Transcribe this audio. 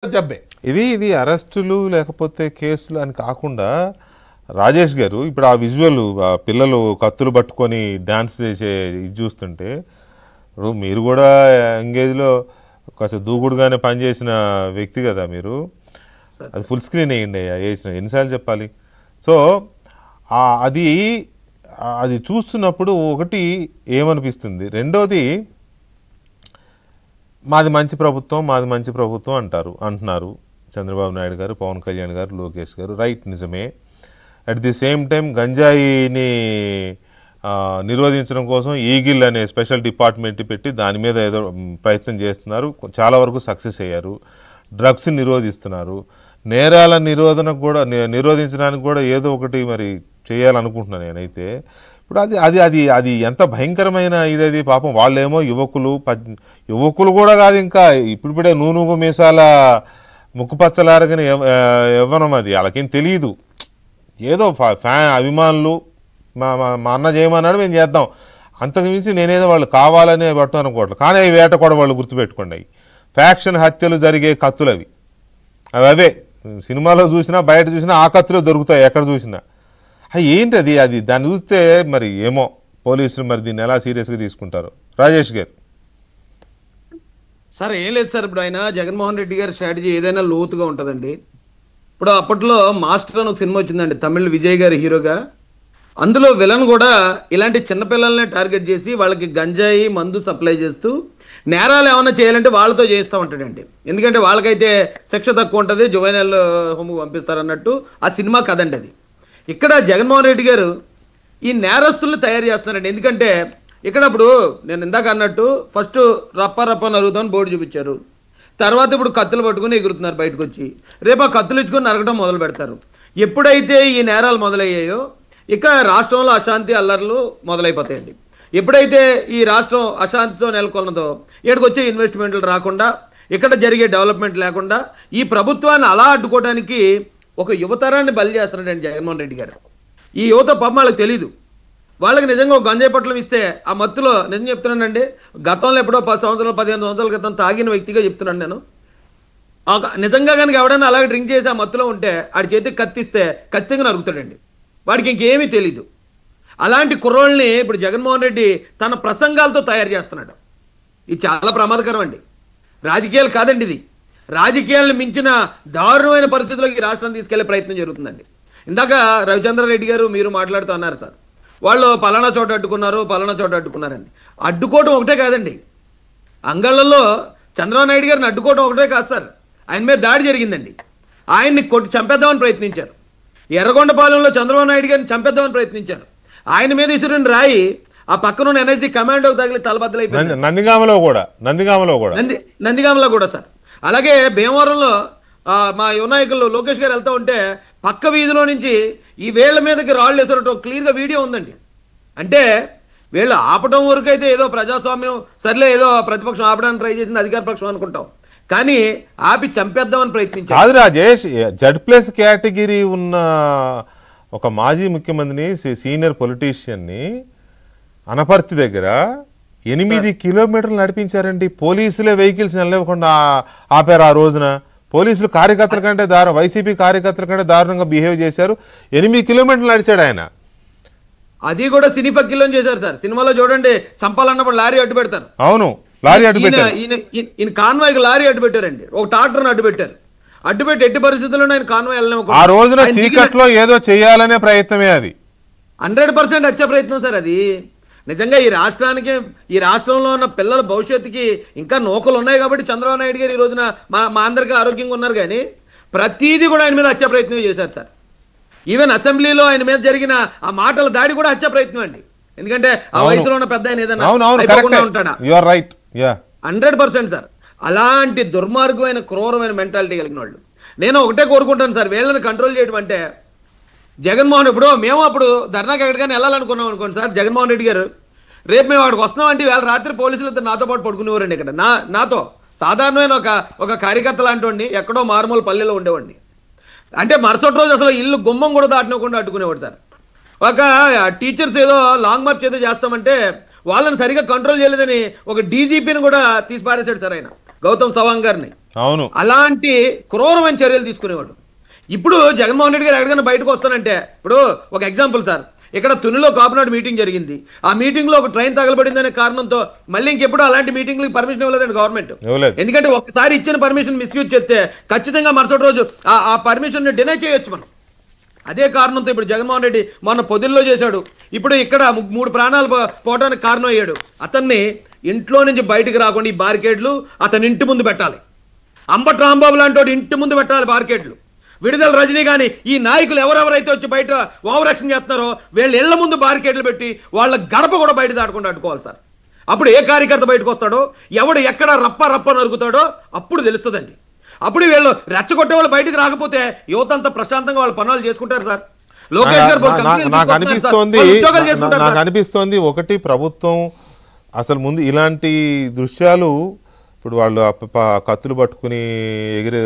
జబ్బే ఇది అరెస్టులు లేకపోతే కేసులు అని కాకుండా రాజేష్ గారు ఇప్పుడు ఆ విజువల్ పిల్లలు కత్తులు పట్టుకొని డాన్స్ చేసే ఇది చూస్తుంటే ఇప్పుడు మీరు కూడా ఎంగేజ్లో కాస్త దూకుడుగానే పనిచేసిన వ్యక్తి కదా మీరు. అది ఫుల్ స్క్రీన్ వేయండి వేసిన ఎన్నిసార్లు చెప్పాలి. సో అది అది చూస్తున్నప్పుడు ఒకటి ఏమనిపిస్తుంది, రెండోది మాది మంచి ప్రభుత్వం అంటున్నారు చంద్రబాబు నాయుడు గారు, పవన్ కళ్యాణ్ గారు, లోకేష్ గారు. రైట్, నిజమే. అట్ ది సేమ్ టైం గంజాయిని నిరోధించడం కోసం ఈగిల్ అనే స్పెషల్ డిపార్ట్మెంట్ పెట్టి దాని మీద ఏదో ప్రయత్నం చేస్తున్నారు, చాలా వరకు సక్సెస్ అయ్యారు. డ్రగ్స్ నిరోధిస్తున్నారు, నేరాల నిరోధించడానికి కూడా ఏదో ఒకటి మరి చేయాలనుకుంటున్నాను నేనైతే. ఇప్పుడు అది ఎంత భయంకరమైన ఇది. పాపం వాళ్ళేమో యువకులు కూడా కాదు, ఇంకా ఇప్పుడిప్పుడే నూనె మీసాల ముక్కుపచ్చలారగని యవ్వనం, అది వాళ్ళకేం తెలియదు. ఏదో అభిమానులు మా అన్న చేయమన్నాడు మేము చేద్దాం, అంతకుమించి నేనేదో వాళ్ళు కావాలనే పట్టు అనుకోవట్లేదు. కానీ అవి వేట కూడా వాళ్ళు గుర్తుపెట్టుకోండి, అవి ఫ్యాక్షన్ హత్యలు జరిగే కత్తులు అవే సినిమాలో చూసినా బయట చూసినా ఆ కత్తులు దొరుకుతాయి ఎక్కడ చూసినా. ఏంటి అది దాన్ని చూస్తే మరి ఏమో పోలీసులు మరి దీన్ని ఎలా సీరియస్గా తీసుకుంటారు. రాజేష్ గారు. సార్ ఏం లేదు సార్, ఇప్పుడు ఆయన జగన్మోహన్ రెడ్డి గారి స్ట్రాటజీ ఏదైనా లోతుగా ఉంటుందండి. ఇప్పుడు అప్పట్లో మాస్టర్ అని ఒక సినిమా వచ్చిందండి, తమిళ్ విజయ్ గారి హీరోగా. అందులో విలన్ కూడా ఇలాంటి చిన్నపిల్లల్ని టార్గెట్ చేసి వాళ్ళకి గంజాయి మందు సప్లై చేస్తూ నేరాలు ఏమైనా చేయాలంటే వాళ్ళతో చేస్తూ ఉంటాడండి. ఎందుకంటే వాళ్ళకైతే శిక్ష తక్కువ ఉంటుంది, జువైనల్ హోమ్కి పంపిస్తారన్నట్టు ఆ సినిమా కదండి అది. ఇక్కడ జగన్మోహన్ రెడ్డి గారు ఈ నేరస్తుల్ని తయారు చేస్తున్నారండి. ఎందుకంటే ఇక్కడ ఇప్పుడు నేను ఇందాక అన్నట్టు ఫస్ట్ రప్ప నరుగుతామని బోర్డు చూపించారు, తర్వాత ఇప్పుడు కత్తులు పట్టుకుని ఎగురుతున్నారు బయటకు వచ్చి, రేపు ఆ కత్తులు ఇచ్చుకొని నరకడం మొదలు పెడతారు. ఎప్పుడైతే ఈ నేరాలు మొదలయ్యాయో ఇక రాష్ట్రంలో అశాంతి అల్లర్లు మొదలైపోతాయండి. ఎప్పుడైతే ఈ రాష్ట్రం అశాంతితో నెలకొన్నదో ఇక్కడికి వచ్చే ఇన్వెస్ట్మెంట్లు రాకుండా, ఇక్కడ జరిగే డెవలప్మెంట్ లేకుండా ఈ ప్రభుత్వాన్ని అలా అడ్డుకోవడానికి ఒక యువతరాన్ని బలి చేస్తున్నాడండి జగన్మోహన్ రెడ్డి గారు. ఈ యువత పాపం వాళ్ళకి తెలీదు. వాళ్ళకి నిజంగా ఒక గంజాయి పట్లం ఇస్తే ఆ మత్తులో నిజం చెప్తున్నానండి, గతంలో ఎప్పుడో 10 సంవత్సరాలు 15 సంవత్సరాల క్రితం తాగిన వ్యక్తిగా చెప్తున్నాను నేను. నిజంగా కనుక ఎవడన్నా అలాగే డ్రింక్ చేసి ఆ మత్తులో ఉంటే ఆడి చేతికి కత్తిస్తే ఖచ్చితంగా నరుగుతాడండి, వాడికి ఇంకేమీ తెలీదు. అలాంటి కుర్రోళ్ళని ఇప్పుడు జగన్మోహన్ రెడ్డి తన ప్రసంగాలతో తయారు చేస్తున్నాడు. ఇది చాలా ప్రమాదకరం అండి. రాజకీయాలు కాదండి, ఇది రాజకీయాలను మించిన దారుణమైన పరిస్థితుల్లోకి ఈ రాష్ట్రాన్ని తీసుకెళ్లే ప్రయత్నం జరుగుతుందండి. ఇందాక రవిచంద్రారెడ్డి గారు మీరు మాట్లాడుతూ అన్నారు సార్, వాళ్ళు పలానా చోట అడ్డుకున్నారని. అడ్డుకోవడం ఒకటే కాదండి, అంగళ్ళలో చంద్రబాబు నాయుడు గారిని అడ్డుకోవడం ఒకటే కాదు సార్, ఆయన మీద దాడి జరిగిందండి. ఆయన్ని కొట్టి చంపేద్దామని ప్రయత్నించారు. ఎర్రగొండపాలెంలో చంద్రబాబు నాయుడు గారిని చంపేద్దామని ప్రయత్నించారు. ఆయన మీద ఇసురుని రాయి ఆ పక్కన ఎన్ఎస్జీ కమాండోకి తగిలి తలబద్దలైపోయింది. నందిగామలో కూడా సార్. అలాగే భీమవరంలో మా యువ నాయకులు లోకేష్ గారు వెళ్తూ ఉంటే పక్క వీధిలో నుంచి ఈ వేళ్ల మీదకి రాళ్ళు వేసేటట్టు క్లియర్గా వీడియో ఉందండి. అంటే వీళ్ళు ఆపడం వరకు అయితే ఏదో ప్రజాస్వామ్యం సర్లే, ఏదో ప్రతిపక్షం ఆపడానికి ట్రై చేసింది అధికార పక్షం అనుకుంటాం, కానీ ఆపి చంపేద్దామని ప్రయత్నించారు. కాదు రాజేష్, Z+ కేటగిరీ ఉన్న ఒక మాజీ ముఖ్యమంత్రిని, సీనియర్ పొలిటీషియన్ని అనపర్తి దగ్గర 8 కిలోమీటర్లు నడిపించారండి. పోలీసులే వెహికల్స్ నిలవకుండా ఆపారు. ఆ రోజున పోలీసులు కార్యకర్తల కంటే వైసీపీ కార్యకర్తల కంటే దారుణంగా బిహేవ్ చేశారు. 8 కిలోమీటర్లు నడిచాడు ఆయన. అది కూడా సినీ పక్కిలో చేశారు సార్. సినిమాలో చూడండి, చంపాలన్నప్పుడు లారీ అడ్డు పెడతారు. అవును, లారీ అడ్డు పెట్టారు. ఈయన కాన్వాయ్కి లారీ అడ్డు పెట్టారండి, ఒక ట్రాక్టర్ని అడ్డుపెట్టి ఎట్టి పరిస్థితుల్లో ఆయన కాన్వాయ్ వెళ్ళలేము. ఆ రోజున చీకట్లో ఏదో చేయాలనే ప్రయత్నమే అది. 100% హత్య ప్రయత్నం సార్ అది. నిజంగా ఈ రాష్ట్రంలో ఉన్న పిల్లల భవిష్యత్తుకి ఇంకా నూకలు ఉన్నాయి కాబట్టి చంద్రబాబు నాయుడు గారు ఈ రోజున మా అందరికీ ఆరోగ్యంగా ఉన్నారు. కానీ ప్రతీది కూడా ఆయన మీద హత్య ప్రయత్నం చేశారు సార్. ఈవెన్ అసెంబ్లీలో ఆయన మీద జరిగిన ఆ మాటల దాడి కూడా హత్య ప్రయత్నం అండి. ఎందుకంటే ఆ వయసులో ఉన్న పెద్ద ఆయన ఏదైనా ఉంటాడా? 100% సార్. అలాంటి దుర్మార్గమైన క్రూరమైన మెంటాలిటీ కలిగిన వాళ్ళు. నేను ఒకటే కోరుకుంటాను సార్, వీళ్ళని కంట్రోల్ చేయడం అంటే జగన్మోహన్ మేము అప్పుడు ధర్నాకి ఎక్కడికైనా వెళ్ళాలనుకున్నాం అనుకోండి సార్, జగన్మోహన్ రెడ్డి గారు రేపు మేము వాడికి వస్తున్నాం అంటే వేళ రాత్రి పోలీసులతో నాతో పాటు పడుకునేవారండి. ఇక్కడ నాతో సాధారణమైన ఒక కార్యకర్త లాంటి ఎక్కడో మారుమూల పల్లెలో ఉండేవాడిని. అంటే మరుసటి రోజు అసలు ఇల్లు గుమ్మం కూడా దాటనకుండా అడ్డుకునేవాడు సార్. ఒక టీచర్స్ ఏదో లాంగ్ మార్చ్ ఏదో చేస్తామంటే వాళ్ళని సరిగా కంట్రోల్ చేయలేదని ఒక డీజీపీని కూడా తీసి పారేశాడు సార్ ఆయన, గౌతమ్ సవాంగ్ గారిని. అవును. అలాంటి క్రూరమైన చర్యలు తీసుకునేవాడు. ఇప్పుడు జగన్మోహన్ రెడ్డి గారు ఎక్కడికైనా బయటకు వస్తానంటే, ఇప్పుడు ఒక ఎగ్జాంపుల్ సార్, ఇక్కడ తునిలో కాపునాడు మీటింగ్ జరిగింది. ఆ మీటింగ్ లో ఒక ట్రైన్ తగలబడిందనే కారణంతో మళ్ళీ ఇంకెప్పుడు అలాంటి మీటింగ్లకు పర్మిషన్ ఇవ్వలేదండి గవర్నమెంట్. ఇవ్వలేదు. ఎందుకంటే ఒక్కసారి ఇచ్చిన పర్మిషన్ మిస్యూజ్ చేస్తే ఖచ్చితంగా మరుసటి రోజు ఆ పర్మిషన్ డినై చేయొచ్చు మనం. అదే కారణంతో ఇప్పుడు జగన్మోహన్ రెడ్డి మొన్న పొదిల్లో చేశాడు, ఇప్పుడు ఇక్కడ 3 ప్రాణాలు పోవడానికి కారణం అయ్యాడు. అతన్ని ఇంట్లో నుంచి బయటికి రాకుండా ఈ బారికేడ్లు అతని ఇంటి ముందు పెట్టాలి. అంబటి రాంబాబు లాంటి ఇంటి ముందు పెట్టాలి బారికేడ్లు. విడుదల రజనీ కానీ ఈ నాయకులు ఎవరెవరైతే వచ్చి బయట ఓవరాక్షన్ చేస్తున్నారో వీళ్ళ ఇళ్ల ముందు బారికేడ్లు పెట్టి వాళ్ళ గడప కూడా బయట దాటకుండా అడ్డుకోవాలి సార్. అప్పుడు ఏ కార్యకర్త బయటకు వస్తాడో, ఎవడు ఎక్కడ రప్ప నరుకుతాడో అప్పుడు తెలుస్తుందండి. అప్పుడు వీళ్ళు రెచ్చగొట్టే వాళ్ళు బయటకు రాకపోతే యువత అంతా ప్రశాంతంగా వాళ్ళ పనులు చేసుకుంటారు సార్. లోకేష్ గారు నాకు అనిపిస్తోంది ఒకటి, ప్రభుత్వం అసలు ముందు ఇలాంటి దృశ్యాలు ఇప్పుడు వాళ్ళు కత్తులు పట్టుకుని ఎగిరే